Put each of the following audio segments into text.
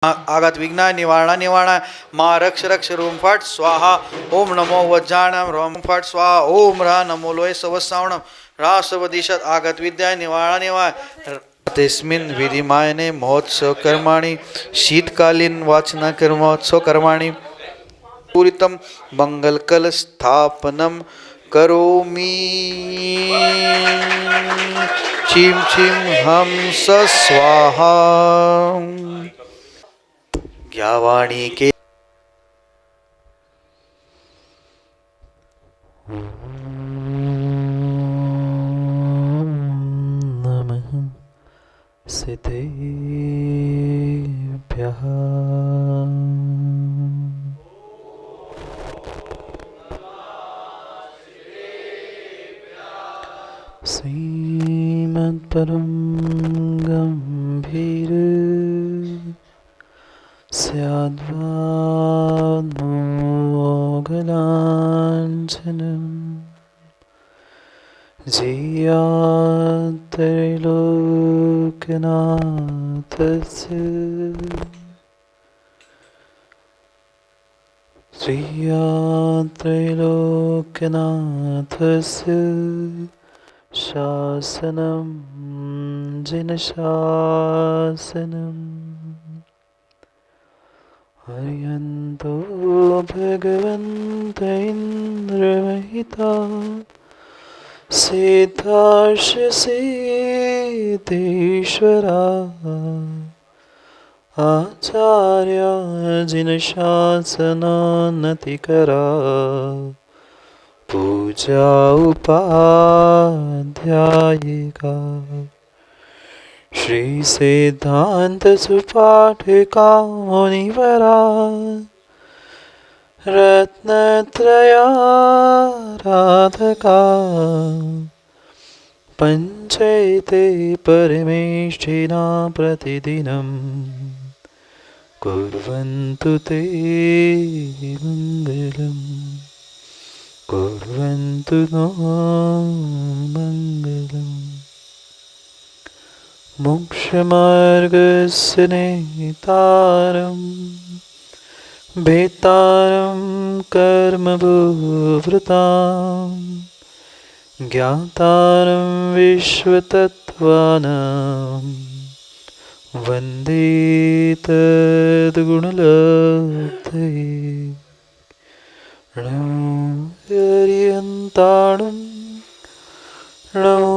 आगत विघ्न निवारण माँ रक्ष रक्ष रूम फट स्वाहा ओम नमो वज्राणम रोम फट स्वाहा ओम रा नमो लोय सवसावणम रासवदिशत आगत विद्या निवारण तस्मिन् विधिमायने महोत्सव कर्माणि शीतकालीन वाचन कर्मोत्सव कर्माणि पूरितम मंगलकल स्थापनम करोमि चीम चीम हंस स्वाहा ज्ञावाणी के नमः सिद्धेभ्यः श्रीमद्परं गम्भीर स्याद्वान्मोगलाञ्छनं जियात्रैलोक्यनाथस्य शासनं जिनशासनम् हरियन्तो भगवन्त इन्द्रमहिता सिद्धार्षसेतेश्वरा आचार्या जिनशासनानतिकरा पूजा उपाध्यायिका श्री सिद्धांत सुपाठिका मुनिवरा रत्नत्रयाराधका पंचैते परमेष्ठिना प्रतिदिनं कुर्वन्तु ते मङ्गलम् कुर्वन्तु नो मङ्गलम् मोक्षमार्गस्य नेतारं भेतारं कर्मभूभृतां ज्ञातारं विश्वतत्त्वानां वन्दे तद्गुणलब्धये हरियन्ताणं नमो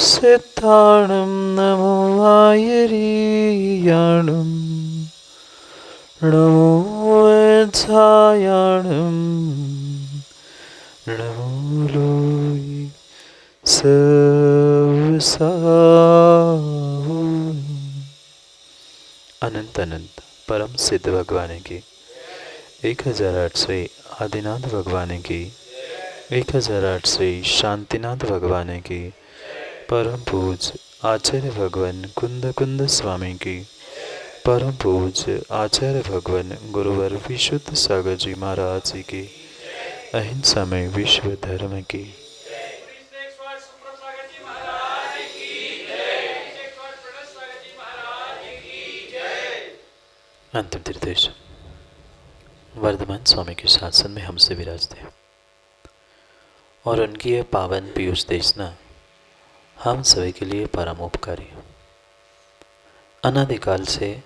सिद्धाणं नमो आयरीयाणं नमो वज्रायाणं नमो लोय सवसावो। अनंत अनंत परम सिद्ध भगवान की 1008 श्री आदिनाथ भगवान की 1008 श्री शांतिनाथ भगवान की परम पूज आचार्य भगवान कुंद कुंद स्वामी की परम पूज आचार्य भगवान गुरुवर विशुद्ध सागर जी महाराज जी की अहिंसा में विश्व धर्म की अंतिम तीर्थेश वर्धमान स्वामी के शासन में हमसे विराजते हैं और उनकी यह पावन पीयूष देशना हम सभी के लिए परम उपकारी है। अनादिकाल से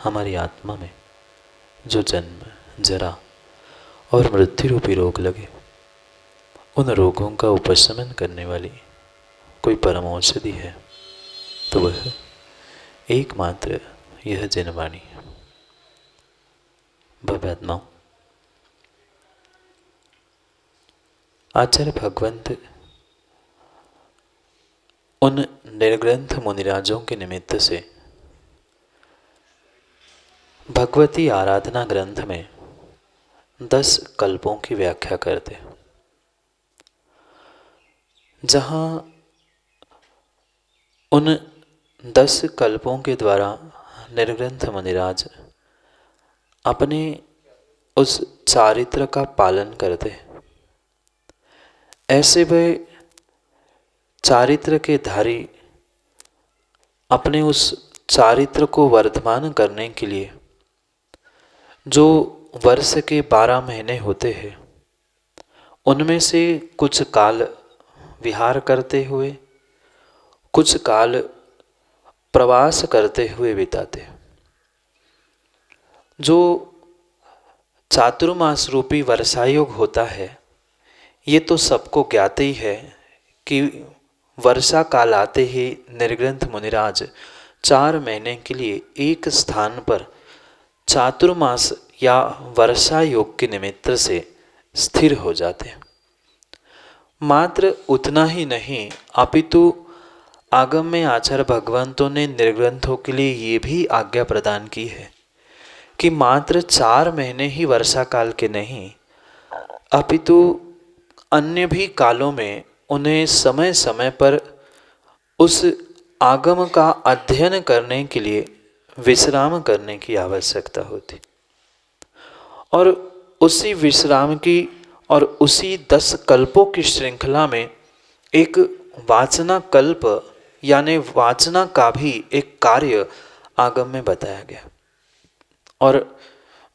हमारी आत्मा में जो जन्म जरा और मृत्यु रूपी रोग लगे, उन रोगों का उपशमन करने वाली कोई परम औषधि है तो वह एकमात्र यह जनवाणी है। भव्यात्माओं, आचार्य भगवंत उन निर्ग्रंथ मुनिराजों के निमित्त से भगवती आराधना ग्रंथ में 10 कल्पों की व्याख्या करते, जहाँ उन 10 कल्पों के द्वारा निर्ग्रंथ मुनिराज अपने उस चारित्र का पालन करते। ऐसे वे चारित्र के धारी अपने उस चारित्र को वर्धमान करने के लिए जो वर्ष के 12 महीने होते हैं उनमें से कुछ काल विहार करते हुए, कुछ काल प्रवास करते हुए बिताते। जो चातुर्मास रूपी वर्षायोग होता है, ये तो सबको ज्ञात ही है कि वर्षा काल आते ही निर्ग्रंथ मुनिराज 4 महीने के लिए एक स्थान पर चातुर्मास या वर्षा योग के निमित्त से स्थिर हो जाते हैं। मात्र उतना ही नहीं, अपितु आगम में आचार्य भगवंतों ने निर्ग्रंथों के लिए ये भी आज्ञा प्रदान की है कि मात्र 4 महीने ही वर्षा काल के नहीं, अपितु अन्य भी कालों में उन्हें समय समय पर उस आगम का अध्ययन करने के लिए विश्राम करने की आवश्यकता होती। और उसी विश्राम की और उसी 10 कल्पों की श्रृंखला में एक वाचना कल्प यानी वाचना का भी एक कार्य आगम में बताया गया। और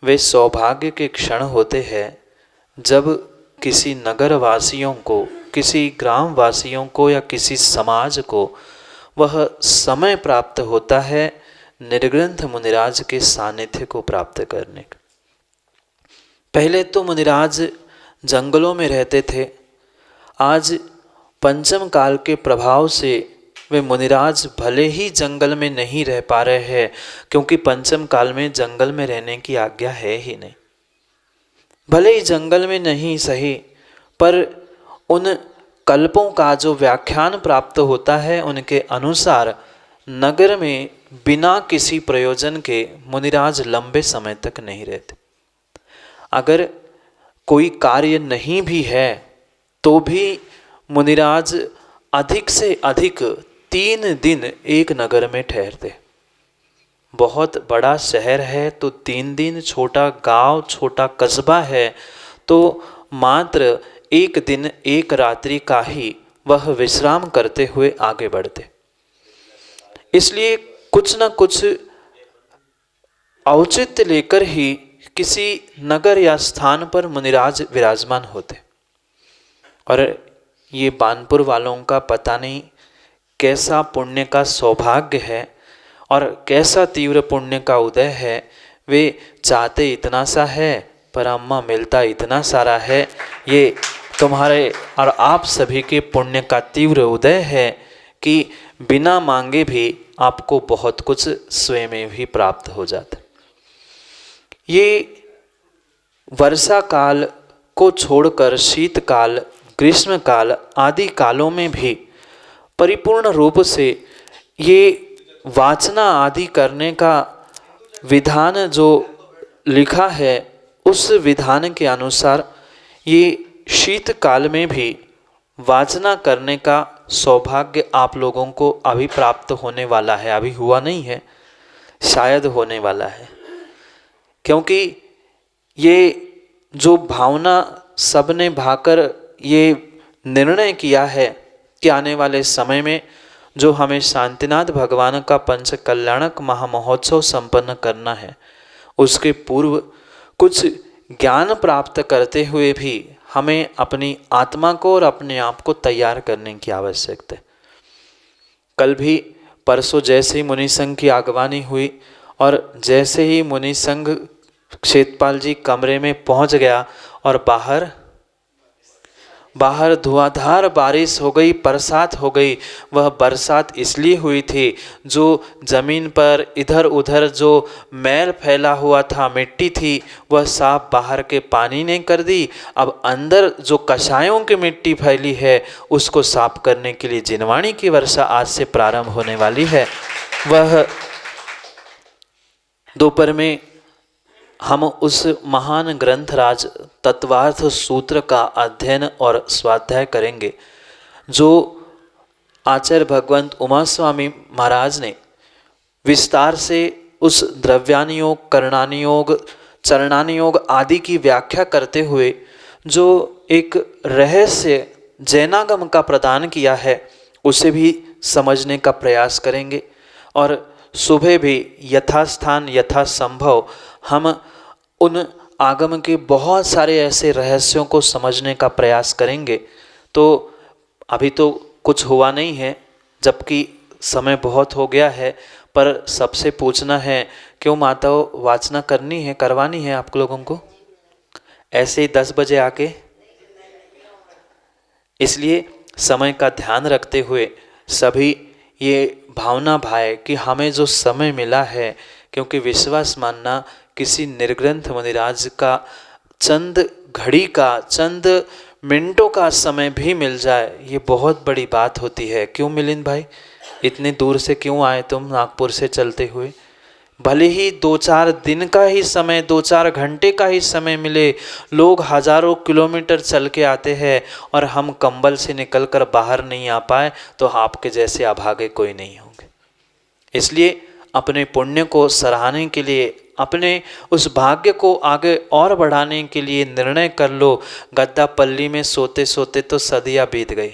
वे सौभाग्य के क्षण होते हैं जब किसी नगर वासियों को, किसी ग्राम वासियों को या किसी समाज को वह समय प्राप्त होता है निर्ग्रंथ मुनिराज के सानिध्य को प्राप्त करने का। पहले तो मुनिराज जंगलों में रहते थे। आज पंचम काल के प्रभाव से वे मुनिराज भले ही जंगल में नहीं रह पा रहे हैं, क्योंकि पंचम काल में जंगल में रहने की आज्ञा है ही नहीं। भले ही जंगल में नहीं सही, पर उन कल्पों का जो व्याख्यान प्राप्त होता है उनके अनुसार नगर में बिना किसी प्रयोजन के मुनिराज लंबे समय तक नहीं रहते। अगर कोई कार्य नहीं भी है तो भी मुनिराज अधिक से अधिक 3 दिन एक नगर में ठहरते। बहुत बड़ा शहर है तो 3 दिन, छोटा गांव, छोटा कस्बा है तो मात्र 1 दिन 1 रात्रि का ही वह विश्राम करते हुए आगे बढ़ते। इसलिए कुछ न कुछ औचित्य लेकर ही किसी नगर या स्थान पर मुनिराज विराजमान होते। और ये बानपुर वालों का पता नहीं कैसा पुण्य का सौभाग्य है और कैसा तीव्र पुण्य का उदय है। वे चाहते इतना सा है पर अम्मा मिलता इतना सारा है। ये तुम्हारे और आप सभी के पुण्य का तीव्र उदय है कि बिना मांगे भी आपको बहुत कुछ स्वयं भी प्राप्त हो जाता। ये वर्षा काल को छोड़कर शीतकाल, ग्रीष्म काल आदि कालों में भी परिपूर्ण रूप से ये वाचना आदि करने का विधान जो लिखा है, उस विधान के अनुसार ये शीतकाल में भी वाचना करने का सौभाग्य आप लोगों को अभी प्राप्त होने वाला है। अभी हुआ नहीं है, शायद होने वाला है। क्योंकि ये जो भावना सबने भाकर ये निर्णय किया है कि आने वाले समय में जो हमें शांतिनाथ भगवान का पंच कल्याणक महामहोत्सव संपन्न करना है, उसके पूर्व कुछ ज्ञान प्राप्त करते हुए भी हमें अपनी आत्मा को और अपने आप को तैयार करने की आवश्यकता है। कल भी परसों जैसे ही मुनि संघ की आगवानी हुई और जैसे ही मुनि संघ क्षेत्रपाल जी कमरे में पहुंच गया और बाहर धुआंधार बारिश हो गई, बरसात हो गई। वह बरसात इसलिए हुई थी जो जमीन पर इधर उधर जो मैल फैला हुआ था, मिट्टी थी, वह साफ बाहर के पानी ने कर दी। अब अंदर जो कषायों की मिट्टी फैली है उसको साफ करने के लिए जिनवाणी की वर्षा आज से प्रारंभ होने वाली है। वह दोपहर में हम उस महान ग्रंथराज तत्वार्थ सूत्र का अध्ययन और स्वाध्याय करेंगे, जो आचार्य भगवंत उमा स्वामी महाराज ने विस्तार से उस द्रव्यानुयोग, कर्णानुयोग, चरणानुयोग आदि की व्याख्या करते हुए जो एक रहस्य जैनागम का प्रदान किया है, उसे भी समझने का प्रयास करेंगे। और सुबह भी यथास्थान यथासंभव हम उन आगम के बहुत सारे ऐसे रहस्यों को समझने का प्रयास करेंगे। तो अभी तो कुछ हुआ नहीं है, जबकि समय बहुत हो गया है, पर सबसे पूछना है, क्यों माताओं वाचना करनी है, करवानी है आप लोगों को ऐसे ही 10 बजे आके? इसलिए समय का ध्यान रखते हुए सभी ये भावना भाए कि हमें जो समय मिला है, क्योंकि विश्वास मानना किसी निर्ग्रंथ मुनिराज का चंद घड़ी का, चंद मिनटों का समय भी मिल जाए, ये बहुत बड़ी बात होती है। क्यों मिलिंद भाई, इतनी दूर से क्यों आए तुम, नागपुर से चलते हुए? भले ही 2-4 दिन का ही समय, 2-4 घंटे का ही समय मिले, लोग हजारों किलोमीटर चल के आते हैं और हम कंबल से निकलकर बाहर नहीं आ पाए, तो आपके जैसे अभागे कोई नहीं होंगे। इसलिए अपने पुण्य को सराहने के लिए, अपने उस भाग्य को आगे और बढ़ाने के लिए निर्णय कर लो। गद्दा पल्ली में सोते सोते तो सदियां बीत गई,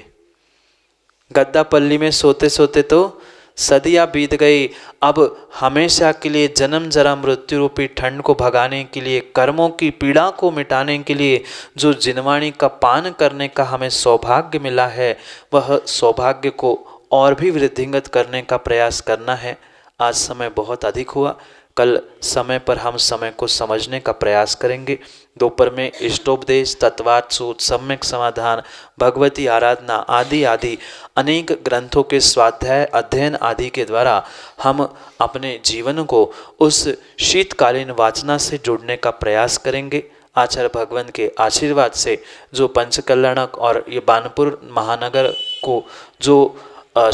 गद्दा पल्ली में सोते सोते तो सदियां बीत गई। अब हमेशा के लिए जन्म जरा मृत्यु रूपी ठंड को भगाने के लिए, कर्मों की पीड़ा को मिटाने के लिए जो जिनवाणी का पान करने का हमें सौभाग्य मिला है, वह सौभाग्य को और भी वृद्धिंगत करने का प्रयास करना है। आज समय बहुत अधिक हुआ, कल समय पर हम समय को समझने का प्रयास करेंगे। दोपहर में इष्टोपदेश, तत्वार्थ सूत्र, सम्यक समाधान, भगवती आराधना आदि आदि अनेक ग्रंथों के स्वाध्याय, अध्ययन आदि के द्वारा हम अपने जीवन को उस शीतकालीन वाचना से जोड़ने का प्रयास करेंगे। आचार्य भगवान के आशीर्वाद से जो पंचकल्याणक और ये बानपुर महानगर को जो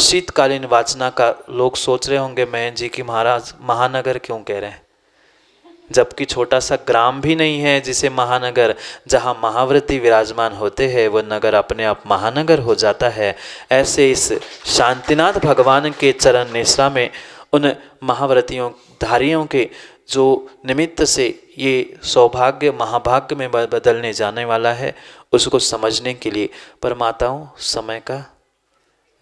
शीतकालीन वाचना का लोग सोच रहे होंगे, महेंद्र जी की महाराज महानगर क्यों कह रहे हैं, जबकि छोटा सा ग्राम भी नहीं है जिसे महानगर, जहाँ महाव्रती विराजमान होते हैं वो नगर अपने आप महानगर हो जाता है। ऐसे इस शांतिनाथ भगवान के चरण निश्रा में उन महाव्रतियों धारियों के जो निमित्त से ये सौभाग्य महाभाग्य में बदलने जाने वाला है, उसको समझने के लिए परमाताओं समय का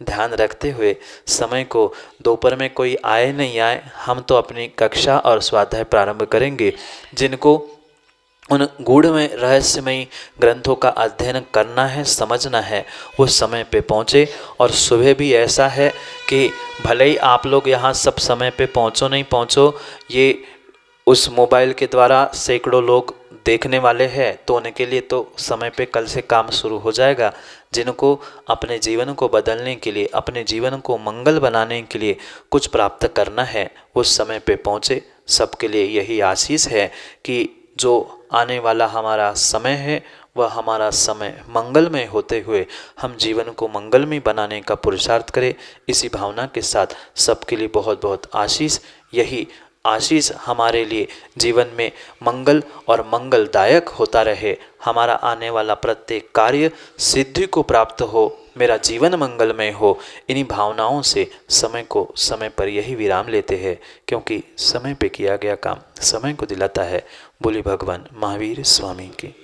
ध्यान रखते हुए, समय को दोपहर में कोई आए नहीं आए, हम तो अपनी कक्षा और स्वाध्याय प्रारंभ करेंगे। जिनको उन गूढ़ में रहस्यमयी ग्रंथों का अध्ययन करना है, समझना है, वो समय पे पहुँचे। और सुबह भी ऐसा है कि भले ही आप लोग यहाँ सब समय पे पहुँचो नहीं पहुँचो, ये उस मोबाइल के द्वारा सैकड़ों लोग देखने वाले हैं, तो उनके लिए तो समय पे कल से काम शुरू हो जाएगा। जिनको अपने जीवन को बदलने के लिए, अपने जीवन को मंगल बनाने के लिए कुछ प्राप्त करना है, उस समय पे पहुँचे। सबके लिए यही आशीष है कि जो आने वाला हमारा समय है वह हमारा समय मंगलमय होते हुए हम जीवन को मंगलमय बनाने का पुरुषार्थ करें। इसी भावना के साथ सबके लिए बहुत बहुत आशीष। यही आशीष हमारे लिए जीवन में मंगल और मंगलदायक होता रहे। हमारा आने वाला प्रत्येक कार्य सिद्धि को प्राप्त हो, मेरा जीवन मंगलमय हो। इन्हीं भावनाओं से समय को समय पर यही विराम लेते हैं, क्योंकि समय पे किया गया काम समय को दिलाता है। बोली भगवान महावीर स्वामी की।